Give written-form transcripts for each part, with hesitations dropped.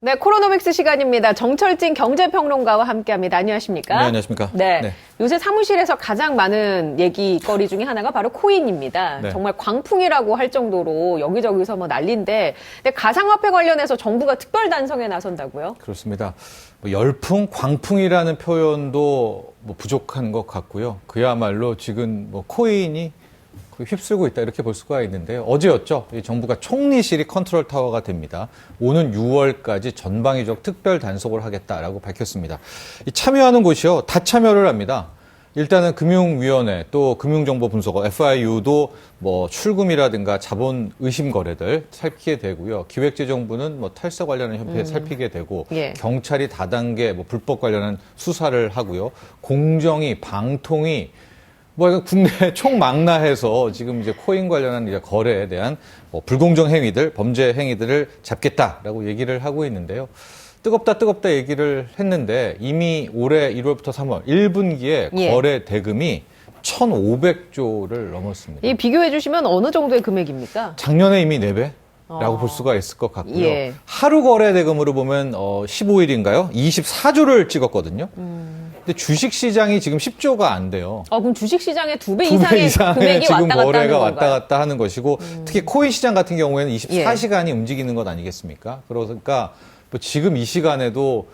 네, 코로노믹스 시간입니다. 정철진 경제평론가와 함께합니다. 안녕하십니까? 네, 안녕하십니까? 네. 요새 사무실에서 가장 많은 얘기거리 중에 하나가 바로 코인입니다. 네. 정말 광풍이라고 할 정도로 여기저기서 뭐 난리인데, 근데 가상화폐 관련해서 정부가 특별 단성에 나선다고요? 그렇습니다. 열풍, 광풍이라는 표현도 부족한 것 같고요. 그야말로 지금 코인이 휩쓸고 있다 이렇게 볼 수가 있는데요. 어제였죠. 이 정부가 총리실이 컨트롤 타워가 됩니다. 오는 6월까지 전방위적 특별 단속을 하겠다라고 밝혔습니다. 이 참여하는 곳이요. 다 참여를 합니다. 일단은 금융위원회 또 금융정보분석원 FIU도 출금이라든가 자본 의심 거래들 살피게 되고요. 기획재정부는 탈세 관련한 현폐 살피게 되고 예. 경찰이 다단계 불법 관련한 수사를 하고요. 공정위, 방통위 국내 총망라해서 지금 이제 코인 관련한 이제 거래에 대한 불공정 행위들, 범죄 행위들을 잡겠다라고 얘기를 하고 있는데요. 뜨겁다 얘기를 했는데 이미 올해 1월부터 3월 1분기에 예. 거래 대금이 1,500조를 넘었습니다. 이 비교해 주시면 어느 정도의 금액입니까? 작년에 이미 4배라고 볼 수가 있을 것 같고요. 예. 하루 거래 대금으로 보면 15일인가요? 24조를 찍었거든요. 근데 주식 시장이 지금 10조가 안 돼요. 그럼 주식 시장의 2배 2배 이상의 금액이 지금 왔다 갔다 하는 거래가 건가요? 왔다 갔다 하는 것이고 특히 코인 시장 같은 경우에는 24시간이 예. 움직이는 것 아니겠습니까? 그러니까 지금 이 시간에도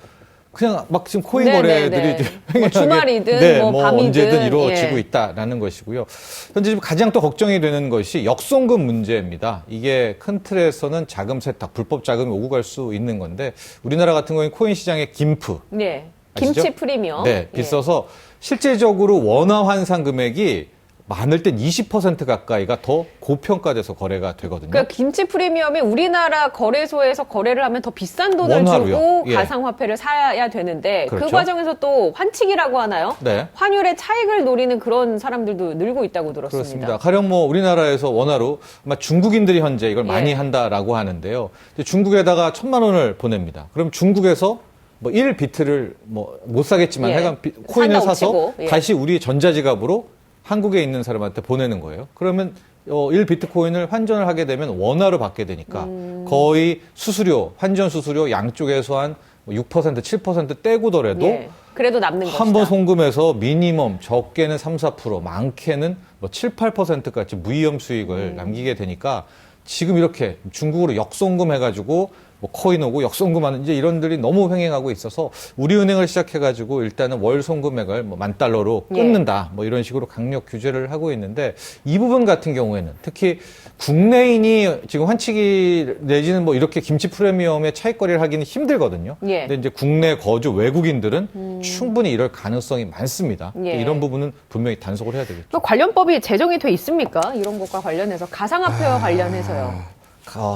그냥 지금 코인 네네네. 거래들이 주말이든 밤이든 언제든 이루어지고 예. 있다라는 것이고요. 현재 지금 가장 또 걱정이 되는 것이 역송금 문제입니다. 이게 큰 틀에서는 자금 세탁, 불법 자금이 오고 갈 수 있는 건데 우리나라 같은 경우에 코인 시장의 김프. 네. 아시죠? 김치 프리미엄. 네, 비싸서 실제적으로 원화 환산 금액이 많을 땐 20% 가까이가 더 고평가돼서 거래가 되거든요. 그러니까 김치 프리미엄이 우리나라 거래소에서 거래를 하면 더 비싼 돈을 원화로요. 주고 예. 가상화폐를 사야 되는데 그 그렇죠. 과정에서 또 환칙이라고 하나요? 네. 환율의 차익을 노리는 그런 사람들도 늘고 있다고 들었습니다. 그렇습니다. 가령 우리나라에서 원화로 아마 중국인들이 현재 이걸 많이 예. 한다라고 하는데요. 중국에다가 1,000만 원을 보냅니다. 그럼 중국에서 1비트를 못 사겠지만 예. 하여간 코인을 산다고 사서 치고, 예. 다시 우리 전자지갑으로 한국에 있는 사람한테 보내는 거예요. 그러면 1비트코인을 환전을 하게 되면 원화로 받게 되니까 거의 수수료, 환전 수수료 양쪽에서 한 6%, 7% 떼고더라도 예. 그래도 남는 것이다. 한 번 송금해서 미니멈 적게는 3, 4%, 많게는 7, 8%까지 무위험 수익을 남기게 되니까 지금 이렇게 중국으로 역송금 해가지고 코인 오고 역송금하는 이제 이런들이 너무 횡행하고 있어서 우리은행을 시작해가지고 일단은 월 송금액을 $10,000로 끊는다 이런 식으로 강력 규제를 하고 있는데 이 부분 같은 경우에는 특히 국내인이 지금 환치기 내지는 이렇게 김치 프리미엄의 차익거래를 하기는 힘들거든요. 예. 근데 이제 국내 거주 외국인들은 충분히 이럴 가능성이 많습니다. 예. 이런 부분은 분명히 단속을 해야 되겠죠. 그 관련법이 제정이 돼 있습니까? 이런 것과 관련해서 가상화폐와 관련해서요.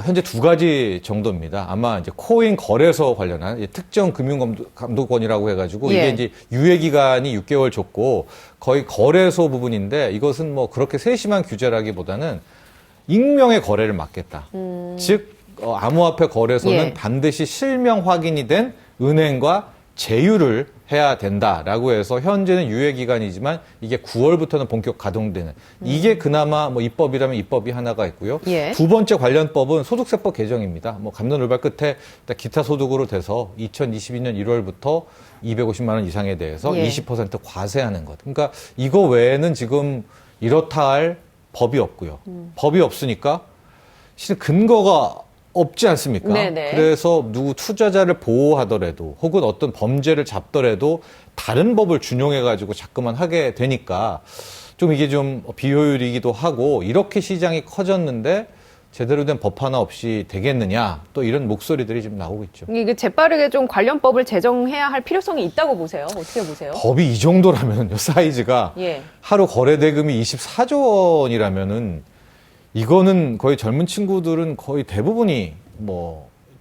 현재 2가지 정도입니다. 아마 이제 코인 거래소 관련한 특정 금융감독원이라고 해가지고 예. 이게 이제 유예 기간이 6개월 줬고 거의 거래소 부분인데 이것은 그렇게 세심한 규제라기보다는 익명의 거래를 막겠다. 즉 암호화폐 거래소는 예. 반드시 실명 확인이 된 은행과 제휴를 해야 된다라고 해서 현재는 유예 기간이지만 이게 9월부터는 본격 가동되는 이게 그나마 입법이라면 입법이 하나가 있고요. 예. 두 번째 관련법은 소득세법 개정입니다. 감론을박 끝에 기타 소득으로 돼서 2022년 1월부터 250만 원 이상에 대해서 예. 20% 과세하는 것. 그러니까 이거 외에는 지금 이렇다 할 법이 없고요. 법이 없으니까 실은 근거가 없지 않습니까? 네네. 그래서 누구 투자자를 보호하더라도 혹은 어떤 범죄를 잡더라도 다른 법을 준용해가지고 자꾸만 하게 되니까 좀 이게 좀 비효율이기도 하고 이렇게 시장이 커졌는데 제대로 된 법 하나 없이 되겠느냐 또 이런 목소리들이 지금 나오고 있죠. 이게 재빠르게 좀 관련법을 제정해야 할 필요성이 있다고 보세요? 어떻게 보세요? 법이 이 정도라면 사이즈가 예. 하루 거래 대금이 24조 원이라면은 이거는 거의 젊은 친구들은 거의 대부분이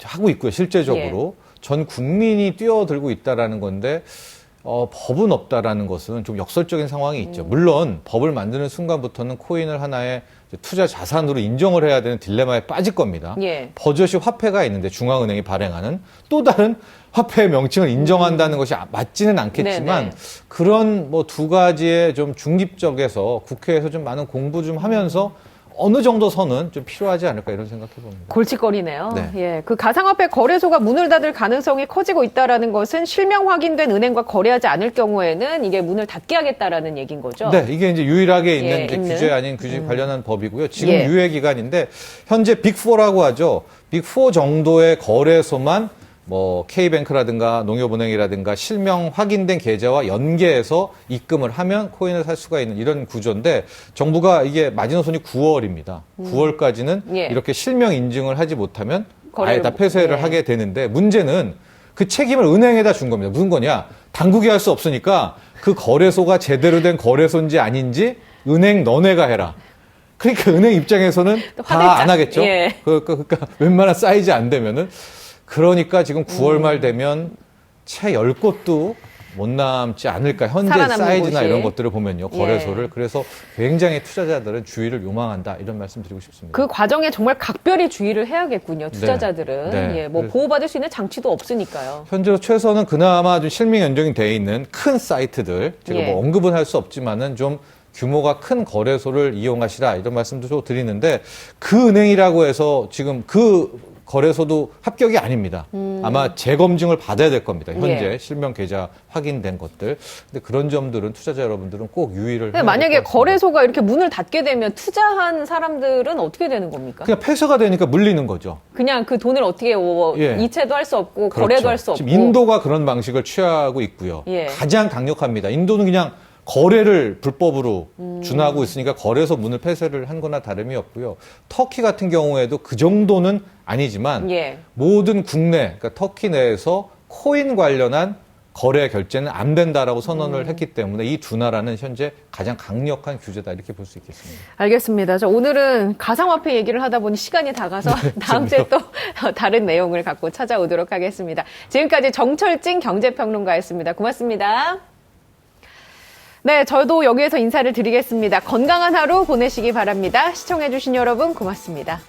하고 있고요. 실제적으로 전 국민이 뛰어들고 있다라는 건데 법은 없다라는 것은 좀 역설적인 상황이 있죠. 물론 법을 만드는 순간부터는 코인을 하나의 투자 자산으로 인정을 해야 되는 딜레마에 빠질 겁니다. 예. 버젓이 화폐가 있는데 중앙은행이 발행하는 또 다른 화폐의 명칭을 인정한다는 것이 맞지는 않겠지만 네네. 그런 2가지의 좀 중립적에서 국회에서 좀 많은 공부 좀 하면서 어느 정도 선은 좀 필요하지 않을까 이런 생각해 봅니다. 골칫거리네요. 네. 예, 그 가상화폐 거래소가 문을 닫을 가능성이 커지고 있다라는 것은 실명 확인된 은행과 거래하지 않을 경우에는 이게 문을 닫게 하겠다라는 얘기인 거죠. 네, 이게 이제 유일하게 있는, 예, 이제 있는. 규제 아닌 규제 관련한 법이고요. 지금 예. 유예 기간인데 현재 빅4라고 하죠. 빅4 정도의 거래소만 뭐 K뱅크라든가 농협은행이라든가 실명 확인된 계좌와 연계해서 입금을 하면 코인을 살 수가 있는 이런 구조인데 정부가 이게 마지노선이 9월입니다. 9월까지는 예. 이렇게 실명 인증을 하지 못하면 아예 거래를 다 폐쇄를 예. 하게 되는데 문제는 그 책임을 은행에다 준 겁니다. 무슨 거냐? 당국이 할 수 없으니까 그 거래소가 제대로 된 거래소인지 아닌지 은행 너네가 해라. 그러니까 은행 입장에서는 다 화들짝. 안 하겠죠. 예. 그러니까 웬만한 사이즈 안 되면은 그러니까 지금 9월 말 되면 채 10곳도 못 남지 않을까. 현재 살아남는 사이즈나 곳이. 이런 것들을 보면요. 예. 거래소를. 그래서 굉장히 투자자들은 주의를 요망한다. 이런 말씀 드리고 싶습니다. 그 과정에 정말 각별히 주의를 해야겠군요. 투자자들은. 네. 예, 뭐 그래서- 보호받을 수 있는 장치도 없으니까요. 현재로 최소는 그나마 좀 실명 연정이 돼 있는 큰 사이트들, 제가 예. 뭐 언급은 할 수 없지만은 좀 규모가 큰 거래소를 이용하시라 이런 말씀도 좀 드리는데 그 은행이라고 해서 지금 그 거래소도 합격이 아닙니다. 아마 재검증을 받아야 될 겁니다. 현재 예. 실명 계좌 확인된 것들. 근데 그런 점들은 투자자 여러분들은 꼭 유의를 근데 해야 만약에 될 것 같습니다. 거래소가 이렇게 문을 닫게 되면 투자한 사람들은 어떻게 되는 겁니까? 그냥 폐쇄가 되니까 물리는 거죠. 그냥 그 돈을 어떻게 예. 이체도 할 수 없고 그렇죠. 거래도 할 수 없고. 지금 인도가 그런 방식을 취하고 있고요. 예. 가장 강력합니다. 인도는 그냥 거래를 불법으로 준하고 있으니까 거래소 문을 폐쇄를 한 거나 다름이 없고요. 터키 같은 경우에도 그 정도는 아니지만 예. 모든 국내, 그러니까 터키 내에서 코인 관련한 거래 결제는 안 된다라고 선언을 했기 때문에 이 두 나라는 현재 가장 강력한 규제다 이렇게 볼 수 있겠습니다. 알겠습니다. 자, 오늘은 가상화폐 얘기를 하다 보니 시간이 다 가서 다음 주에 또 다른 내용을 갖고 찾아오도록 하겠습니다. 지금까지 정철진 경제평론가였습니다. 고맙습니다. 네, 저도 여기에서 인사를 드리겠습니다. 건강한 하루 보내시기 바랍니다. 시청해주신 여러분 고맙습니다.